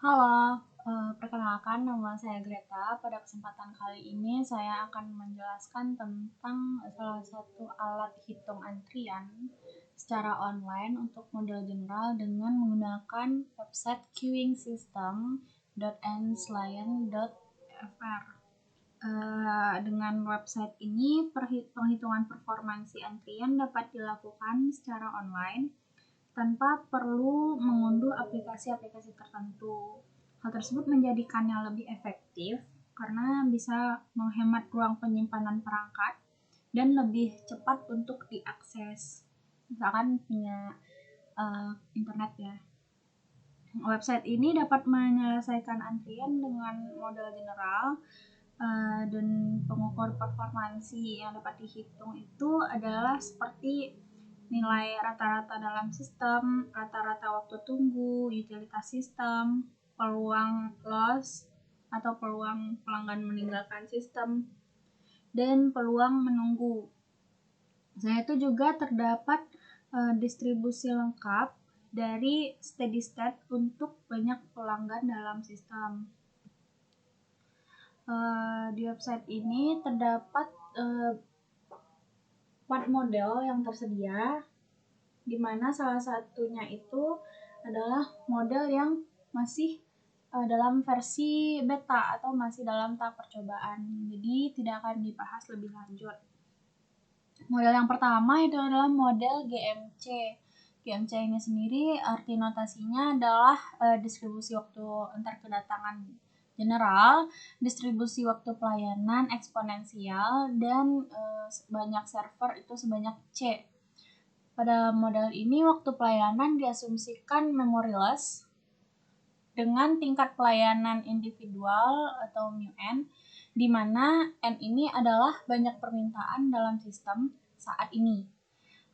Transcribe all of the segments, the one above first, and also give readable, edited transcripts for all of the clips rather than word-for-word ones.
Halo, perkenalkan nama saya Greta. Pada kesempatan kali ini saya akan menjelaskan tentang salah satu alat hitung antrian secara online untuk model general dengan menggunakan website queuingsystem.nslien.fr. Dengan website ini, penghitungan performansi antrian dapat dilakukan secara online tanpa perlu mengunduh aplikasi-aplikasi tertentu. Hal tersebut menjadikannya lebih efektif karena bisa menghemat ruang penyimpanan perangkat dan lebih cepat untuk diakses. Misalkan punya internet ya. Website ini dapat menyelesaikan antrian dengan model general dan pengukur performansi yang dapat dihitung itu adalah seperti nilai rata-rata dalam sistem, rata-rata waktu tunggu, utilitas sistem, peluang loss atau peluang pelanggan meninggalkan sistem, dan peluang menunggu. Selain itu juga terdapat distribusi lengkap dari steady state untuk banyak pelanggan dalam sistem. Di website ini terdapat 4 model yang tersedia, di mana salah satunya itu adalah model yang masih dalam versi beta atau masih dalam tahap percobaan, jadi tidak akan dibahas lebih lanjut. Model yang pertama itu adalah model GMC. GMC ini sendiri arti notasinya adalah distribusi waktu antar kedatangan general, distribusi waktu pelayanan eksponensial, dan banyak server itu sebanyak C. Pada model ini waktu pelayanan diasumsikan memoryless dengan tingkat pelayanan individual atau μn, di mana n ini adalah banyak permintaan dalam sistem saat ini.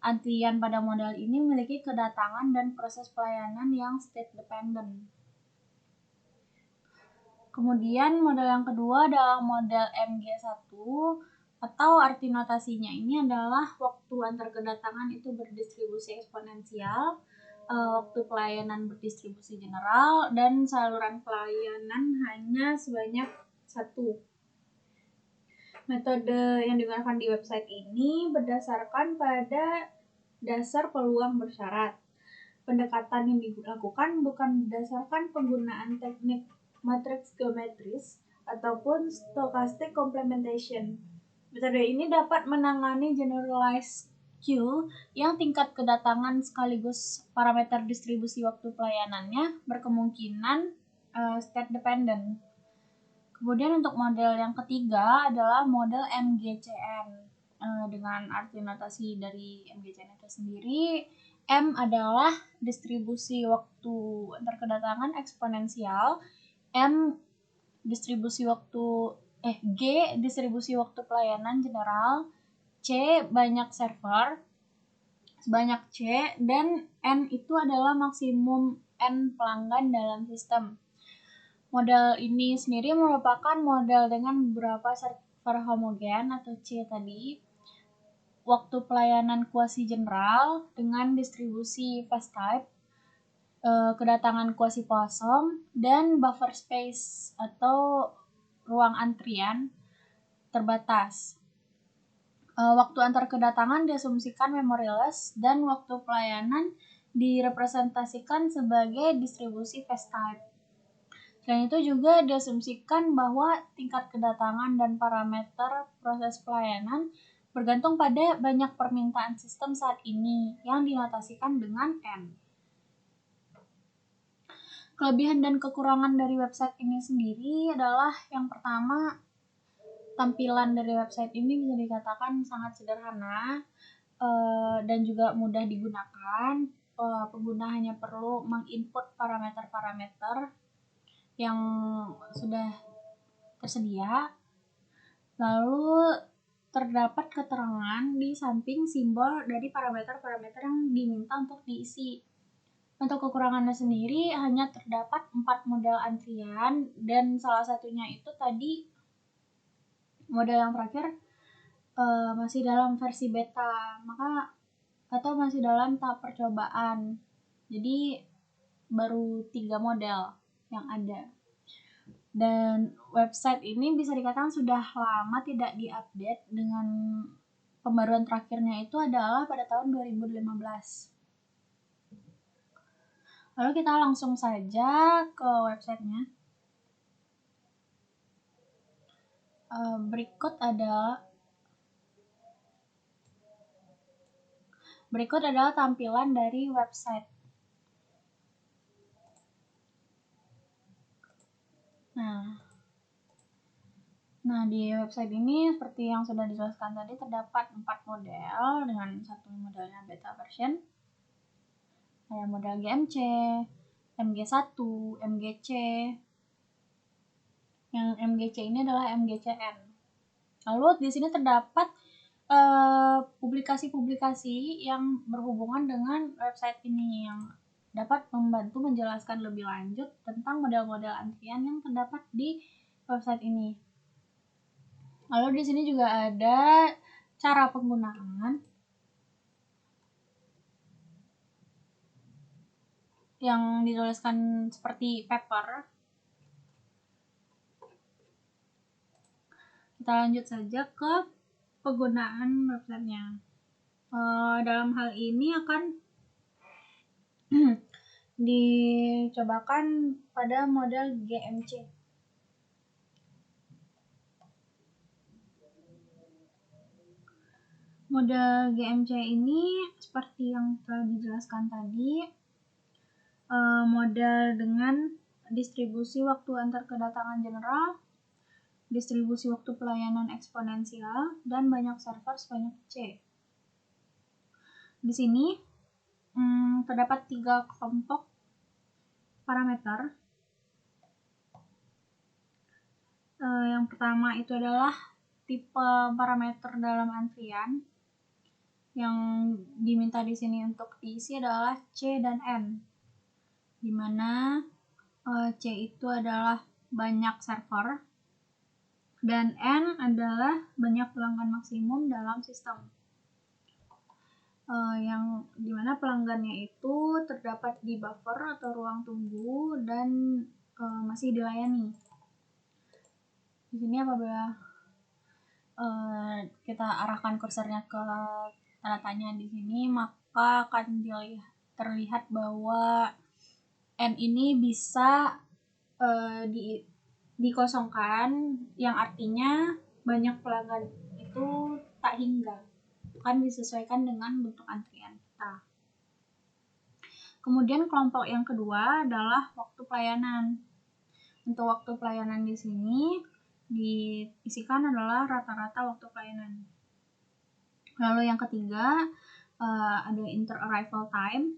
Antrian pada model ini memiliki kedatangan dan proses pelayanan yang state dependent. Kemudian model yang kedua adalah model MG1, atau arti notasinya ini adalah waktu antar kedatangan itu berdistribusi eksponensial, waktu pelayanan berdistribusi general, dan saluran pelayanan hanya sebanyak 1. Metode yang digunakan di website ini berdasarkan pada dasar peluang bersyarat. Pendekatan yang dilakukan bukan berdasarkan penggunaan teknik matriks geometris ataupun stochastic complementation. Metode ini dapat menangani generalized queue yang tingkat kedatangan sekaligus parameter distribusi waktu pelayanannya berkemungkinan state dependent. Kemudian untuk model yang ketiga adalah model MGCN. Dengan arti notasi dari MGCN itu sendiri, M adalah distribusi waktu antar kedatangan eksponensial, M distribusi waktu G distribusi waktu pelayanan general, C banyak server sebanyak C, dan N itu adalah maksimum N pelanggan dalam sistem. Model ini sendiri merupakan model dengan beberapa server homogen atau C tadi, waktu pelayanan kuasi general dengan distribusi fast type, kedatangan kuasi kosong, dan buffer space atau ruang antrian terbatas. Waktu antar kedatangan diasumsikan memoryless dan waktu pelayanan direpresentasikan sebagai distribusi fast type. Selain itu juga diasumsikan bahwa tingkat kedatangan dan parameter proses pelayanan bergantung pada banyak permintaan sistem saat ini yang dinotasikan dengan N. Kelebihan dan kekurangan dari website ini sendiri adalah yang pertama, tampilan dari website ini bisa dikatakan sangat sederhana dan juga mudah digunakan. Pengguna hanya perlu menginput parameter-parameter yang sudah tersedia, lalu terdapat keterangan di samping simbol dari parameter-parameter yang diminta untuk diisi. Untuk kekurangannya sendiri hanya terdapat 4 model antrian, dan salah satunya itu tadi model yang terakhir masih dalam versi beta, atau masih dalam tahap percobaan. Jadi baru 3 model yang ada. Dan website ini bisa dikatakan sudah lama tidak diupdate, dengan pembaruan terakhirnya itu adalah pada tahun 2015. Lalu kita langsung saja ke websitenya. Berikut adalah tampilan dari website. Nah, di website ini seperti yang sudah dijelaskan tadi, terdapat 4 model dengan satu modelnya beta version. Ada model GMC, MG1, MGC. Yang MGC ini adalah MGCN. Lalu di sini terdapat publikasi-publikasi yang berhubungan dengan website ini yang dapat membantu menjelaskan lebih lanjut tentang model-model antrian yang terdapat di website ini. Lalu di sini juga ada cara penggunaan yang dituliskan seperti paper. Kita lanjut saja ke penggunaan websitenya. Dalam hal ini akan dicobakan pada model GMC. Model GMC ini seperti yang telah dijelaskan tadi, model dengan distribusi waktu antar kedatangan general, distribusi waktu pelayanan eksponensial, dan banyak server sebanyak C. Di sini terdapat 3 kelompok parameter. Yang pertama itu adalah tipe parameter dalam antrian. Yang diminta di sini untuk diisi adalah C dan N, di mana C itu adalah banyak server dan N adalah banyak pelanggan maksimum dalam sistem. Yang dimana pelanggannya itu terdapat di buffer atau ruang tunggu dan masih dilayani. Di sini apabila kita arahkan kursornya ke tanda tanya di sini, maka akan terlihat bahwa N ini bisa dikosongkan, yang artinya banyak pelanggan itu tak hingga, akan disesuaikan dengan bentuk antrian kita. Kemudian kelompok yang kedua adalah waktu pelayanan. Untuk waktu pelayanan di sini diisikan adalah rata-rata waktu pelayanan. Lalu yang ketiga ada inter-arrival time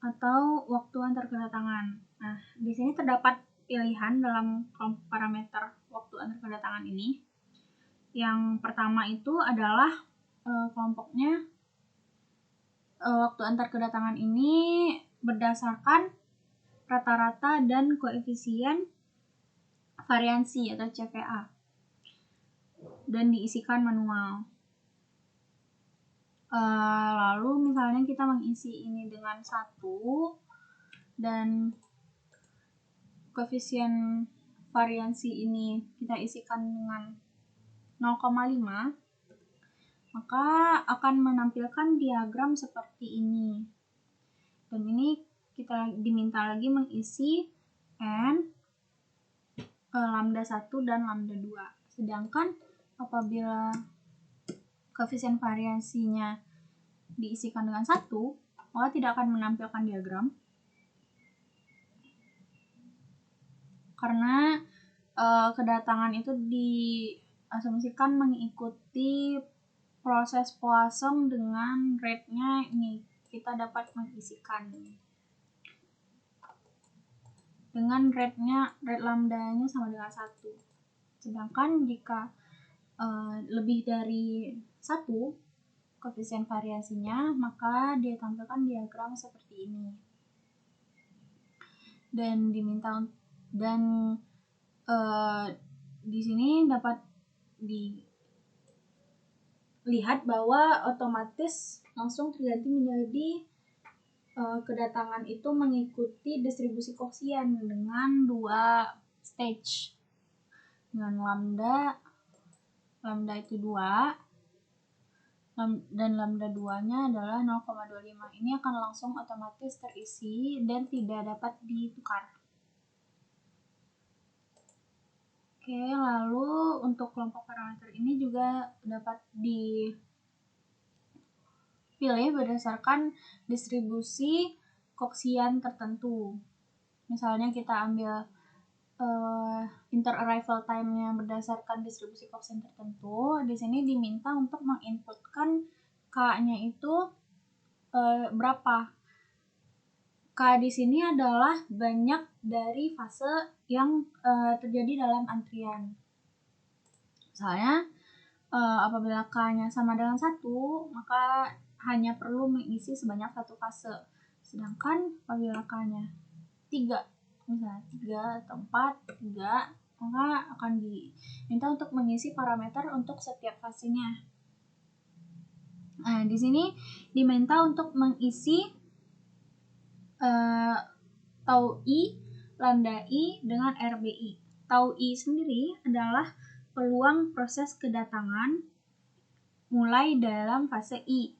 atau waktu antar kedatangan. Nah, di sini terdapat pilihan dalam kelompok parameter waktu antar kedatangan ini. Yang pertama itu adalah kelompoknya waktu antar kedatangan ini berdasarkan rata-rata dan koefisien variansi atau CVA dan diisikan manual. Lalu misalnya kita mengisi ini dengan 1 dan koefisien variansi ini kita isikan dengan 0,5, maka akan menampilkan diagram seperti ini. Dan ini kita diminta lagi mengisi N, lambda 1 dan lambda 2. Sedangkan apabila koefisien variasinya diisikan dengan 1, maka tidak akan menampilkan diagram. Karena kedatangan itu diasumsikan mengikuti proses Poisson dengan rate-nya ini kita dapat mengisikan dengan rate lambdanya sama dengan 1. Sedangkan jika lebih dari 1 koefisien variasinya, maka dia tampilkan diagram seperti ini. Dan di sini dapat dilihat bahwa otomatis langsung terganti menjadi kedatangan itu mengikuti distribusi koefisien dengan 2 stage. Dengan lambda itu 2 dan lambda 2-nya adalah 0,25. Ini akan langsung otomatis terisi dan tidak dapat ditukar. Oke, lalu untuk kelompok parameter ini juga dapat dipilih berdasarkan distribusi koefisien tertentu. Misalnya kita ambil inter-arrival time-nya berdasarkan distribusi koefisien tertentu. Di sini diminta untuk menginputkan K-nya itu berapa. K di sini adalah banyak dari fase yang terjadi dalam antrian. Misalnya, apabila K-nya sama dengan 1, maka hanya perlu mengisi sebanyak 1 fase. Sedangkan apabila K-nya 3, misalnya 3 atau 4, 3, maka akan diminta untuk mengisi parameter untuk setiap fasenya. Nah, di sini diminta untuk mengisi tau I, lambda I dengan RBI. Tau I sendiri adalah peluang proses kedatangan mulai dalam fase I.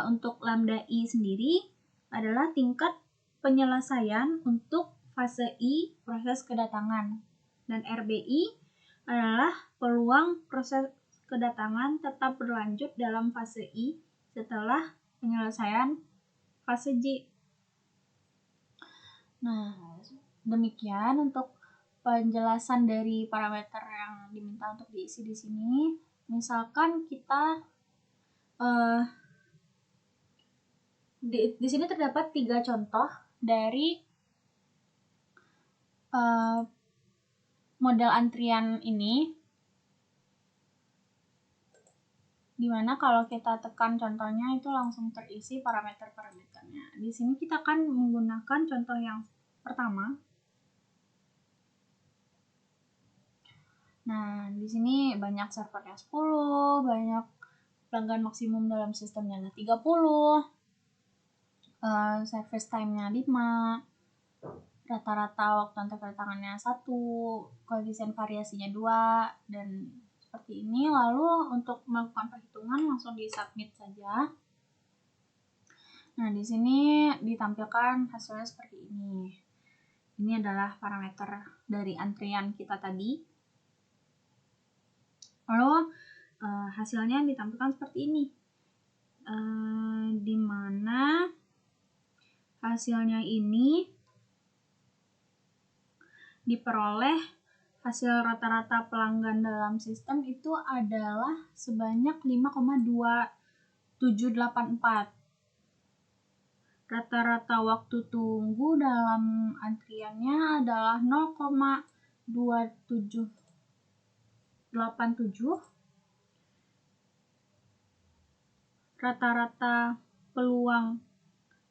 Untuk lambda I sendiri adalah tingkat penyelesaian untuk fase I proses kedatangan, dan RBI adalah peluang proses kedatangan tetap berlanjut dalam fase I setelah penyelesaian fase J. Nah, demikian untuk penjelasan dari parameter yang diminta untuk diisi di sini. Misalkan kita di sini terdapat 3 contoh dari model antrian ini, dimana kalau kita tekan contohnya itu langsung terisi parameter-parameternya. Di sini kita akan menggunakan contoh yang pertama. Nah, di sini banyak servernya 10, banyak pelanggan maksimum dalam sistemnya ada 30, service time-nya 5, rata-rata waktu antar kedatangannya 1, koefisien variasinya 2, dan seperti ini. Lalu untuk melakukan perhitungan langsung di-submit saja. Nah, di sini ditampilkan hasilnya seperti ini. Ini adalah parameter dari antrian kita tadi. Lalu hasilnya ditampilkan seperti ini, di mana hasilnya ini diperoleh hasil rata-rata pelanggan dalam sistem itu adalah sebanyak 5,2784. Rata-rata waktu tunggu dalam antriannya adalah 0,2787.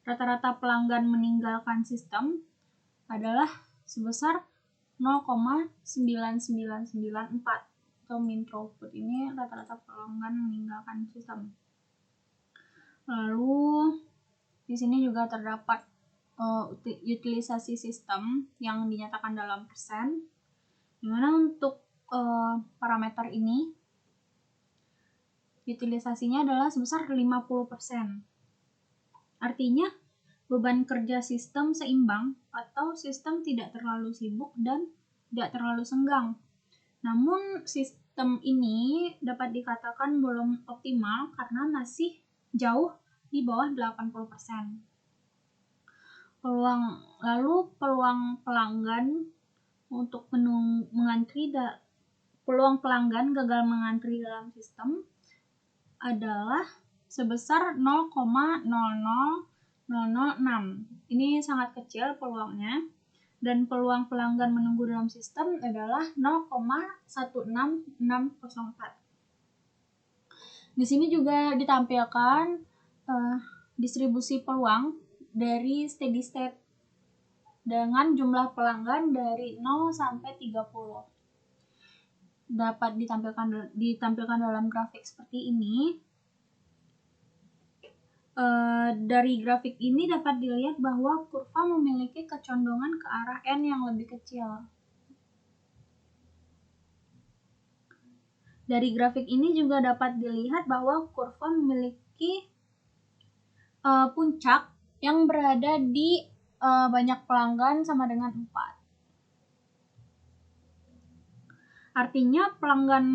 Rata-rata pelanggan meninggalkan sistem adalah sebesar 0,9994 atau mean throughput. Ini rata-rata pelanggan meninggalkan sistem. Lalu di sini juga terdapat utilisasi sistem yang dinyatakan dalam persen, dimana untuk parameter ini utilisasinya adalah sebesar 50%. Artinya beban kerja sistem seimbang atau sistem tidak terlalu sibuk dan tidak terlalu senggang. Namun sistem ini dapat dikatakan belum optimal karena masih jauh di bawah 80%. Peluang pelanggan untuk peluang pelanggan gagal mengantri dalam sistem adalah sebesar 0,00006. Ini sangat kecil peluangnya, dan peluang pelanggan menunggu dalam sistem adalah 0,16604. Di sini juga ditampilkan distribusi peluang dari steady state dengan jumlah pelanggan dari 0 sampai 30. Dapat ditampilkan dalam grafik seperti ini. Dari grafik ini dapat dilihat bahwa kurva memiliki kecondongan ke arah N yang lebih kecil. Dari grafik ini juga dapat dilihat bahwa kurva memiliki puncak yang berada di banyak pelanggan sama dengan 4. Artinya pelanggan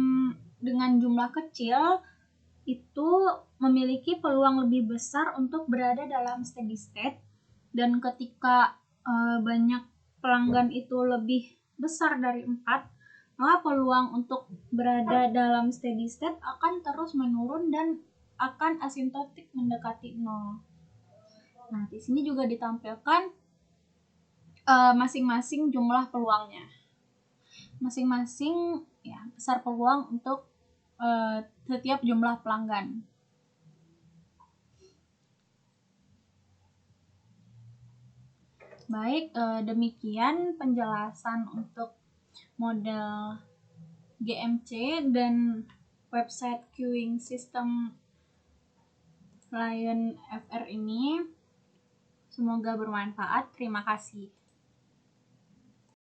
dengan jumlah kecil itu memiliki peluang lebih besar untuk berada dalam steady state, dan ketika banyak pelanggan itu lebih besar dari 4, maka peluang untuk berada dalam steady state akan terus menurun dan akan asimptotik mendekati 0. Nah, di sini juga ditampilkan masing-masing jumlah peluangnya. Masing-masing ya besar peluang untuk setiap jumlah pelanggan. Baik, demikian penjelasan untuk model GMC dan website queuing system Lion FR ini. Semoga bermanfaat. Terima kasih.